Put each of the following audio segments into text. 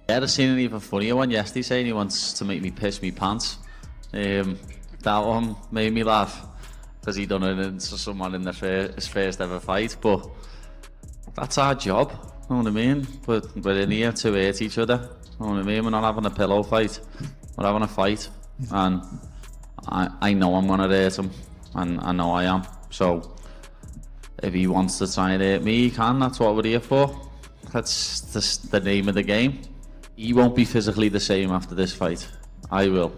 Yeah, I seen an even funnier one yesterday saying he wants to make me piss me pants. That one made me laugh because he done it into someone in his first ever fight, but that's our job, you know what I mean? We're in here to hurt each other, you know what I mean? We're not having a pillow fight, we're having a fight, and I know I'm gonna hurt him, and I know I am, so if he wants to try and hurt me, he can. That's what we're here for. That's the name of the game. He won't be physically the same after this fight. I will.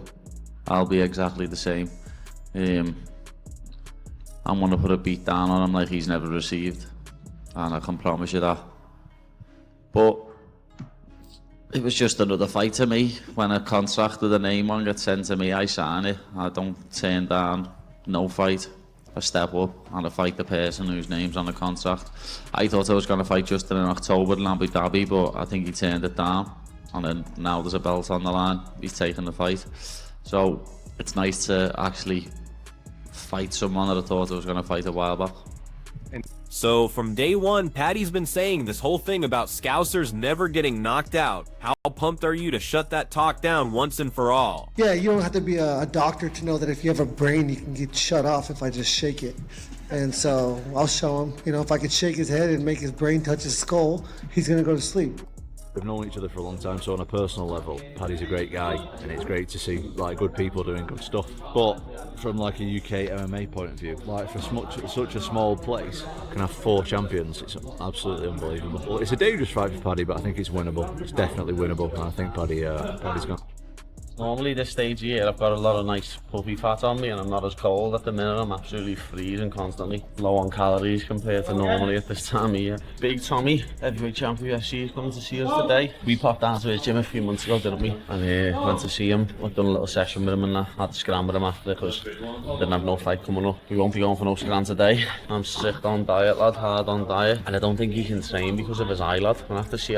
I'll be exactly the same. I'm gonna put a beat down on him like he's never received, and I can promise you that. But it was just another fight to me. When a contract with a name on gets sent to me, I sign it. I don't turn down no fight. I step up and I fight the person whose name's on the contract. I thought I was going to fight Justin in October in Abu Dhabi, but I think he turned it down. And then now there's a belt on the line. He's taking the fight. So it's nice to actually fight someone that I thought I was going to fight a while back. So from day one, Paddy's been saying this whole thing about Scousers never getting knocked out. How pumped are you to shut that talk down once and for all? Yeah, you don't have to be a doctor to know that if you have a brain, you can get shut off if I just shake it. And so I'll show him, you know, if I could shake his head and make his brain touch his skull, he's going to go to sleep. We've known each other for a long time, so on a personal level, Paddy's a great guy, and it's great to see like good people doing good stuff. But from like a UK MMA point of view, like for such a small place, can have 4 champions. It's absolutely unbelievable. Well, it's a dangerous fight for Paddy, but I think it's winnable. It's definitely winnable, and I think Paddy's gone. Normally this stage here I've got a lot of nice puppy fat on me and I'm not as cold at the minute. I'm absolutely freezing constantly, low on calories compared to normally at this time of year. Big Tommy, heavyweight champion of UFC, is coming to see us today. We popped down to his gym a few months ago, didn't we? And went to see him. I've done a little session with him and I had to scram with him after because I didn't have no fight coming up. We won't be going for no scram today. I'm sick on diet, lad, hard on diet, and I don't think he can train because of his eye, lad. I'll have to see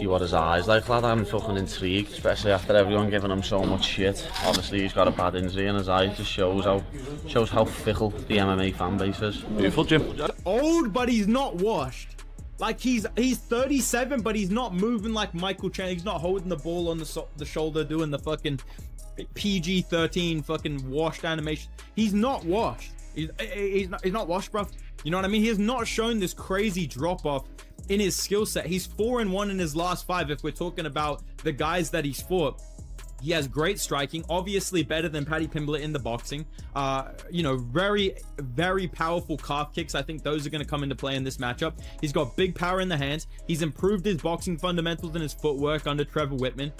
what his eye's like, lad. I'm fucking intrigued, especially after everyone giving him so much shit. Obviously he's got a bad injury in his eye. It just shows how fickle the MMA fan base is. Beautiful, Jim. Old, but he's not washed. Like he's 37, but he's not moving like Michael Chandler. He's not holding the ball on the shoulder, doing the fucking PG-13 fucking washed animation. He's not washed. He's not washed, bro. You know what I mean? He has not shown this crazy drop off in his skill set. He's 4-1 in his last 5. If we're talking about the guys that he's fought. He has great striking, obviously better than Paddy Pimbeltt in the boxing. You know, very, very powerful calf kicks. I think those are going to come into play in this matchup. He's got big power in the hands. He's improved his boxing fundamentals and his footwork under Trevor Whitman.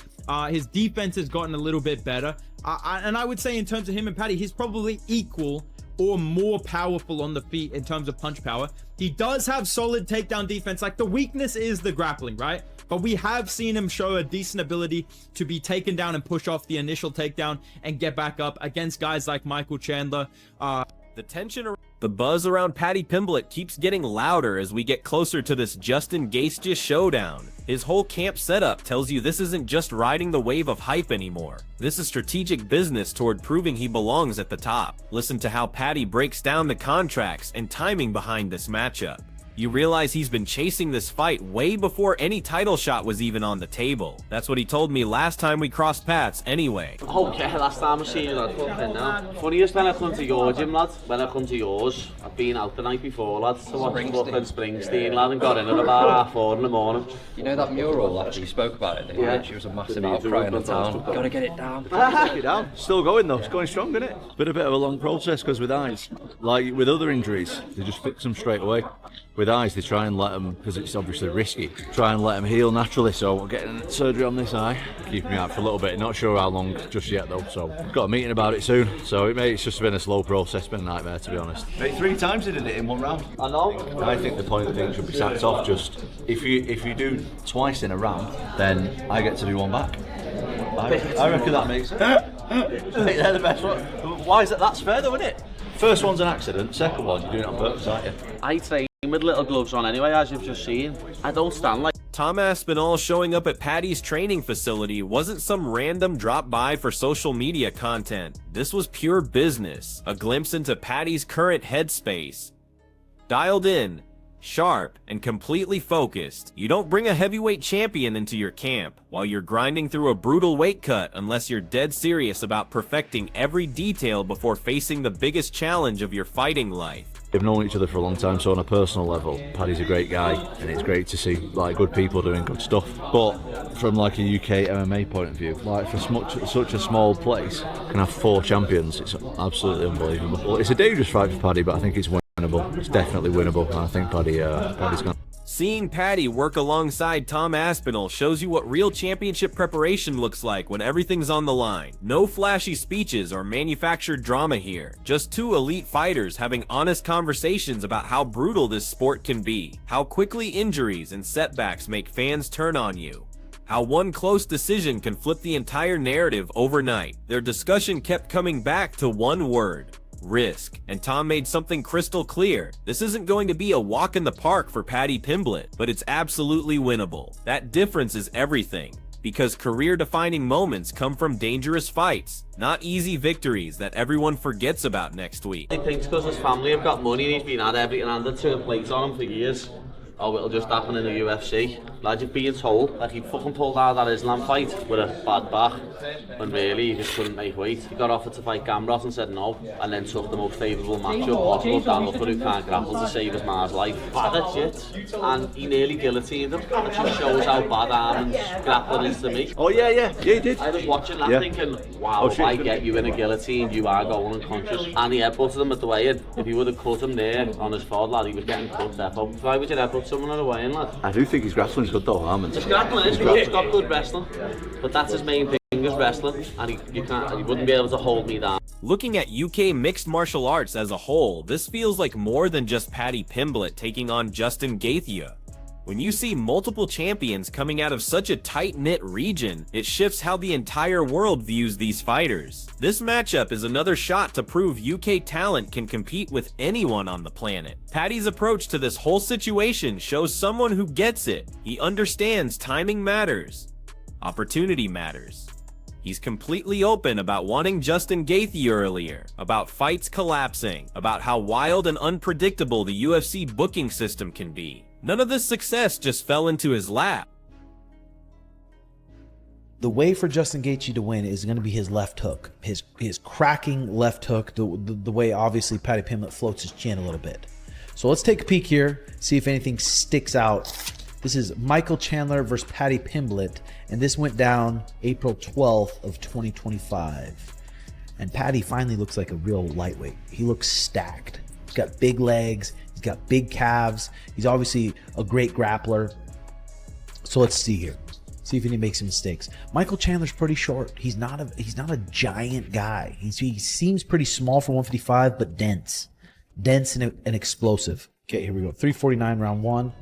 His defense has gotten a little bit better. And I would say in terms of him and Paddy, he's probably equal or more powerful on the feet in terms of punch power. He does have solid takedown defense. Like the weakness is the grappling, right? But we have seen him show a decent ability to be taken down and push off the initial takedown and get back up against guys like Michael Chandler. The buzz around Paddy Pimbeltt keeps getting louder as we get closer to this Justin Gaethje showdown. His whole camp setup tells you this isn't just riding the wave of hype anymore. This is strategic business toward proving he belongs at the top. Listen to how Paddy breaks down the contracts and timing behind this matchup. You realize he's been chasing this fight way before any title shot was even on the table. That's what he told me last time we crossed paths anyway. Oh yeah, last time I seen you, lad, fucking now. Funniest when I come to your gym, lad, when I come to yours, I've been out the night before, lad, to watch fucking Springsteen, lad, and got in at about 4:30 in the morning. You know that mural after you spoke about it? Yeah. She was a massive outcry in the town. Gotta get it down. Get it down. Still going though, it's going strong, isn't it? It's been a bit of a long process because with eyes, like with other injuries, they just fix them straight away. With eyes, they try and let them, because it's obviously risky, try and let them heal naturally. So we're getting surgery on this eye, keeping me out for a little bit. Not sure how long just yet though. So we've got a meeting about it soon. So it's just been a slow process, been a nightmare to be honest. Mate, 3 times he did it in 1 round. I know. I think the point of the thing should be sacked off. Just if you do twice in a round, then I get to do 1 back. I reckon that makes sense. They're the best one. Why is that? That's fair though, isn't it? First one's an accident. Second one, you're doing it on purpose, aren't you? I train with little gloves on anyway, as you've just seen. I don't stand like... Tom Aspinall showing up at Paddy's training facility wasn't some random drop by for social media content. This was pure business, a glimpse into Paddy's current headspace. Dialed in, sharp, and completely focused. You don't bring a heavyweight champion into your camp while you're grinding through a brutal weight cut unless you're dead serious about perfecting every detail before facing the biggest challenge of your fighting life. We've known each other for a long time, so on a personal level, Paddy's a great guy, and it's great to see like good people doing good stuff. But from like a UK MMA point of view, like for such a small place, can have 4 champions. It's absolutely unbelievable. It's a dangerous fight for Paddy, but I think it's winnable. It's definitely winnable, and I think Paddy's gonna. Seeing Paddy work alongside Tom Aspinall shows you what real championship preparation looks like when everything's on the line. No flashy speeches or manufactured drama here. Just 2 elite fighters having honest conversations about how brutal this sport can be, how quickly injuries and setbacks make fans turn on you, how one close decision can flip the entire narrative overnight. Their discussion kept coming back to one word: risk. And Tom made something crystal clear. This isn't going to be a walk in the park for Paddy Pimbeltt, but it's absolutely winnable. That difference is everything, because career-defining moments come from dangerous fights, not easy victories that everyone forgets about next week. He thinks because his family have got money and he's been had everything handed to a plate on him for years. Oh, it'll just happen in the UFC. Like you're being told, like he fucking pulled out that Islam fight with a bad back, when really he just couldn't make weight. He got offered to fight Gamrot and said no, and then took the most favourable matchup possible, Dan Looker, who can't grapple, to save his man's life. Bad at shit, and he nearly guillotined him. It just shows how bad Armin's grappling is to me. Oh yeah, he did. I was watching that thinking, wow, if I get you in a guillotine, you are going unconscious. And he headbutted him at the weigh-in. If he would have cut him there on his forehead, lad, he was getting cut there. Why would you headbutt someone at the weigh-in, lad? I do think his grappling's good though, Armin. His grappling is good, he's got good wrestling, but that's his main thing, is wrestling, and he wouldn't be able to hold me down. Looking at UK mixed martial arts as a whole, this feels like more than just Paddy Pimbeltt taking on Justin Gaethje. When you see multiple champions coming out of such a tight-knit region, it shifts how the entire world views these fighters. This matchup is another shot to prove UK talent can compete with anyone on the planet. Paddy's approach to this whole situation shows someone who gets it. He understands timing matters. Opportunity matters. He's completely open about wanting Justin Gaethje earlier, about fights collapsing, about how wild and unpredictable the UFC booking system can be. None of this success just fell into his lap. The way for Justin Gaethje to win is going to be his left hook, his cracking left hook, the way obviously Paddy Pimbeltt floats his chin a little bit. So let's take a peek here, see if anything sticks out. This is Michael Chandler versus Paddy Pimbeltt, and this went down April 12th of 2025. And Paddy finally looks like a real lightweight. He looks stacked. He's got big legs. He's got big calves. He's obviously a great grappler. So let's see here. See if he makes some mistakes. Michael Chandler's pretty short. He's not a giant guy. He seems pretty small for 155, but dense. Dense and explosive. Okay, here we go. 349 round 1.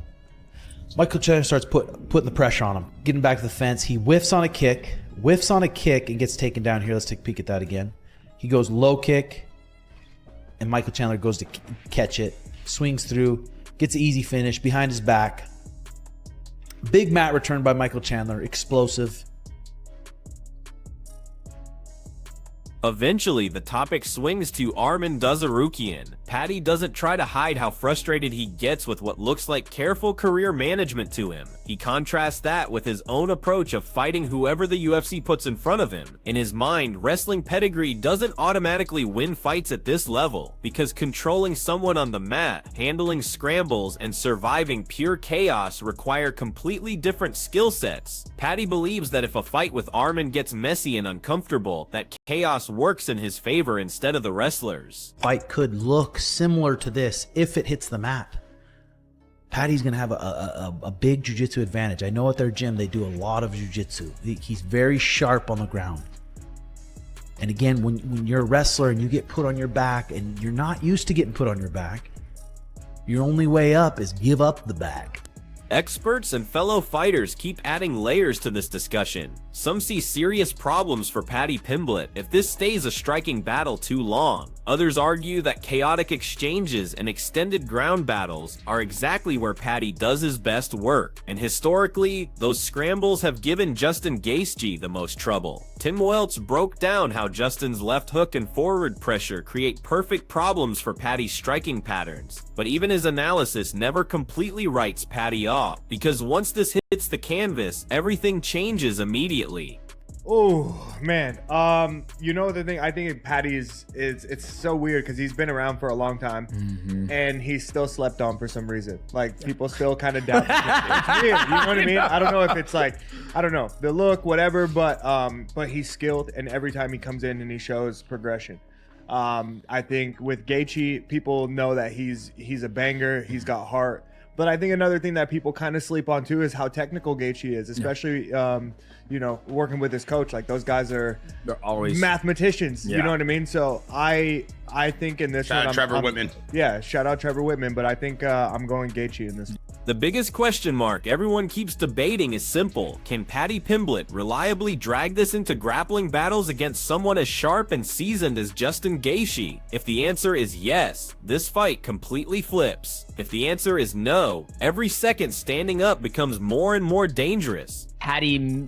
Michael Chandler starts putting the pressure on him. Getting back to the fence. He whiffs on a kick, and gets taken down here. Let's take a peek at that again. He goes low kick, and Michael Chandler goes to catch it. Swings through, gets an easy finish behind his back. Big mat return by Michael Chandler, explosive. Eventually, the topic swings to Armin Dzarukian. Paddy doesn't try to hide how frustrated he gets with what looks like careful career management to him. He contrasts that with his own approach of fighting whoever the UFC puts in front of him. In his mind, wrestling pedigree doesn't automatically win fights at this level, because controlling someone on the mat, handling scrambles, and surviving pure chaos require completely different skill sets. Paddy believes that if a fight with Armin gets messy and uncomfortable, that chaos works in his favor instead of the wrestlers. Fight could look similar to this if it hits the mat. Paddy's gonna have a big jiu-jitsu advantage. I know at their gym they do a lot of jiu-jitsu. He's very sharp on the ground. And again, when you're a wrestler and you get put on your back and you're not used to getting put on your back, your only way up is give up the back. Experts and fellow fighters keep adding layers to this discussion. Some see serious problems for Paddy Pimbeltt if this stays a striking battle too long. Others argue that chaotic exchanges and extended ground battles are exactly where Paddy does his best work, and historically, those scrambles have given Justin Gaethje the most trouble. Tim Welch broke down how Justin's left hook and forward pressure create perfect problems for Paddy's striking patterns, but even his analysis never completely writes Paddy off, because once this hits the canvas, everything changes immediately. Oh man, you know the thing, I think Paddy is it's so weird because he's been around for a long time and he's still slept on for some reason. Like people still kind of doubt it's weird, you know what I mean? I don't know if it's like, I don't know, the look, whatever, but he's skilled, and every time he comes in and he shows progression. I think with Gaethje, people know that he's a banger, he's got heart. But I think another thing that people kind of sleep on too is how technical Gaethje is, especially you know, working with his coach. Like those guys they're always mathematicians. You know what I mean? So I think in this shout out Trevor Whitman. Yeah, shout out Trevor Whitman. But I think I'm going Gaethje in this. The biggest question mark everyone keeps debating is simple. Can Paddy Pimbeltt reliably drag this into grappling battles against someone as sharp and seasoned as Justin Gaethje? If the answer is yes, this fight completely flips. If the answer is no, every second standing up becomes more and more dangerous. Paddy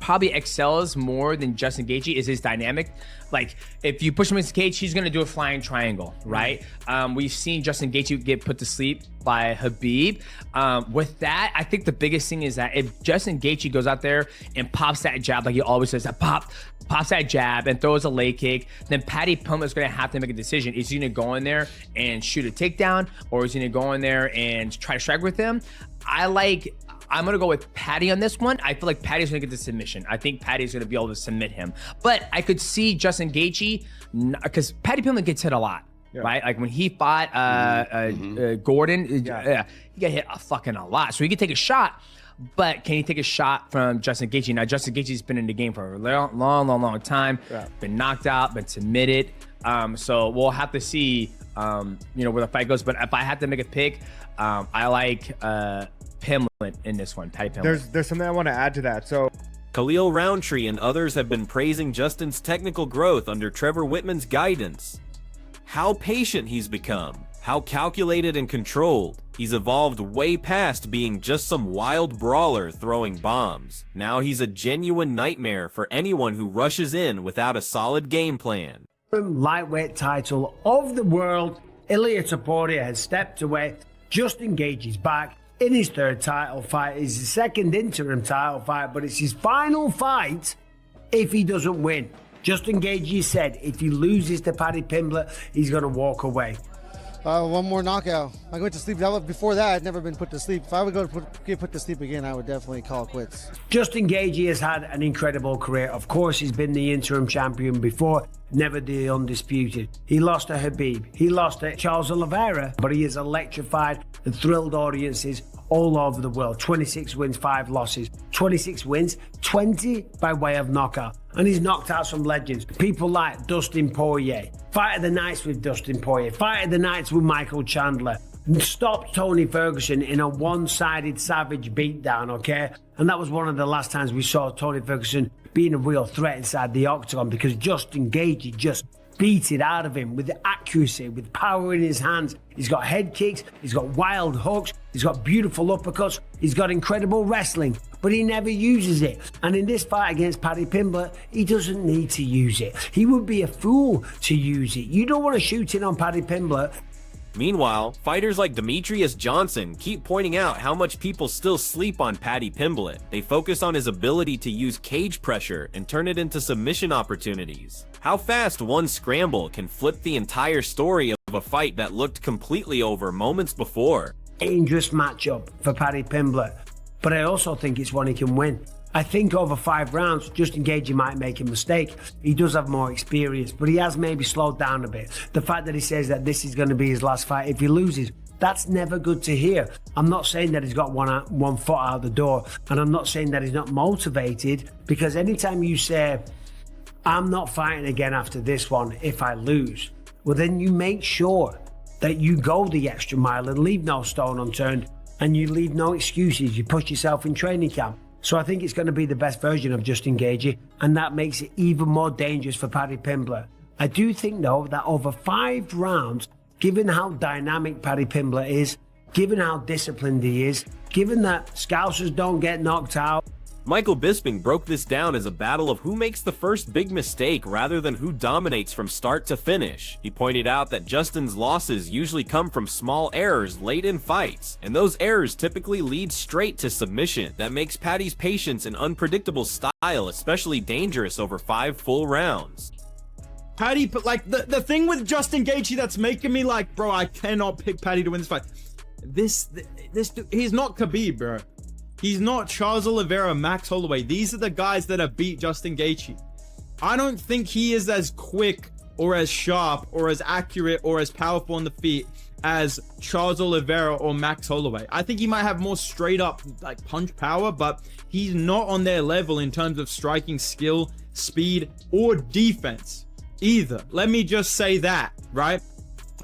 probably excels more than Justin Gaethje is his dynamic. Like if you push him into the cage, he's gonna do a flying triangle, right? We've seen Justin Gaethje get put to sleep by Habib. With that, I think the biggest thing is that if Justin Gaethje goes out there and pops that jab, like he always says, that pops that jab and throws a leg kick, then Paddy Pimblett's gonna have to make a decision. Is he gonna go in there and shoot a takedown, or is he gonna go in there and try to strike with him? I'm gonna go with Paddy on this one. I feel like Paddy's gonna get the submission. I think Paddy's gonna be able to submit him. But I could see Justin Gaethje, because Paddy Pimbeltt gets hit a lot, right? Like when he fought Gordon, he got hit a lot. So he could take a shot, but can he take a shot from Justin Gaethje? Now, Justin Gaethje's been in the game for a long time, been knocked out, been submitted. So we'll have to see, you know, where the fight goes. But if I had to make a pick, I like Pimbeltt in this one, Paddy Pimbeltt. There's something I want to add to that. So Khalil Roundtree and others have been praising Justin's technical growth under Trevor Whitman's guidance. How patient he's become, how calculated and controlled. He's evolved way past being just some wild brawler throwing bombs. Now he's a genuine nightmare for anyone who rushes in without a solid game plan. Lightweight title of the world, Ilia Topuria has stepped away. Justin Gaethje is back in his third title fight. It's his second interim title fight, but it's his final fight if he doesn't win. Justin Gaethje said if he loses to Paddy Pimbeltt, he's going to walk away. One more knockout. I went to sleep. Before that, I'd never been put to sleep. If I would get put to sleep again, I would definitely call it quits. Justin Gaethje has had an incredible career. Of course, he's been the interim champion before, never the undisputed. He lost to Habib. He lost to Charles Oliveira, but he has electrified and thrilled audiences all over the world. 26 wins, 5 losses. 26 wins, 20 by way of knockout. And he's knocked out some legends. People like Dustin Poirier. Fight of the Nights with Dustin Poirier. Fight of the Nights with Michael Chandler. Stopped Tony Ferguson in a one-sided savage beatdown, okay? And that was one of the last times we saw Tony Ferguson being a real threat inside the Octagon, because Justin Gaethje just beat it out of him with accuracy, with power in his hands. He's got head kicks, he's got wild hooks, he's got beautiful uppercuts, he's got incredible wrestling, but he never uses it. And in this fight against Paddy Pimbeltt, he doesn't need to use it. He would be a fool to use it. You don't want to shoot in on Paddy Pimbeltt. Meanwhile, fighters like Demetrius Johnson keep pointing out how much people still sleep on Paddy Pimbeltt. They focus on his ability to use cage pressure and turn it into submission opportunities. How fast one scramble can flip the entire story of a fight that looked completely over moments before. Dangerous matchup for Paddy Pimbeltt, but I also think it's one he can win. I think over 5 rounds, Justin Gaethje might make a mistake. He does have more experience, but he has maybe slowed down a bit. The fact that he says that this is going to be his last fight if he loses, that's never good to hear. I'm not saying that he's got one foot out the door, and I'm not saying that he's not motivated, because anytime you say, I'm not fighting again after this one if I lose, well then you make sure that you go the extra mile and leave no stone unturned, and you leave no excuses. You push yourself in training camp. So I think it's going to be the best version of Justin Gaethje, and that makes it even more dangerous for Paddy Pimbeltt. I do think, though, that over 5 rounds, given how dynamic Paddy Pimbeltt is, given how disciplined he is, given that Scousers don't get knocked out. Michael Bisping broke this down as a battle of who makes the first big mistake rather than who dominates from start to finish. He pointed out that Justin's losses usually come from small errors late in fights, and those errors typically lead straight to submission. That makes Paddy's patience and unpredictable style especially dangerous over 5 full rounds. Paddy, but like the thing with Justin Gaethje that's making me like, bro, I cannot pick Paddy to win this fight. This he's not Khabib, bro. He's not Charles Oliveira, Max Holloway. These are the guys that have beat Justin Gaethje. I don't think he is as quick or as sharp or as accurate or as powerful on the feet as Charles Oliveira or Max Holloway. I think he might have more straight up like punch power, but he's not on their level in terms of striking skill, speed, or defense either. Let me just say that, right?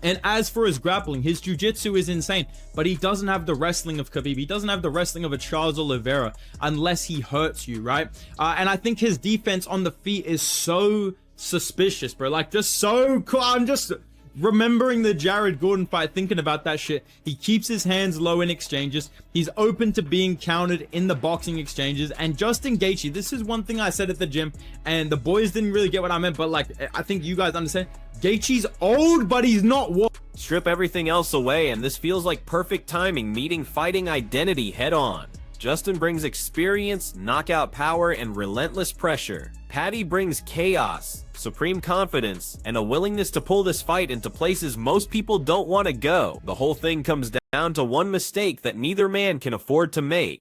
And as for his grappling, his jiu-jitsu is insane, but he doesn't have the wrestling of Khabib. He doesn't have the wrestling of a Charles Oliveira unless he hurts you, right? And I think his defense on the feet is so suspicious, bro. Like, just so cool. I'm just remembering the Jared Gordon fight, thinking about that shit. He keeps his hands low in exchanges. He's open to being countered in the boxing exchanges. And Justin Gaethje, this is one thing I said at the gym, and the boys didn't really get what I meant, but like, I think you guys understand. Gaethje's old, but he's not what. Strip everything else away, and this feels like perfect timing meeting fighting identity head on. Justin brings experience, knockout power, and relentless pressure. Paddy brings chaos, supreme confidence, and a willingness to pull this fight into places most people don't want to go. The whole thing comes down to one mistake that neither man can afford to make.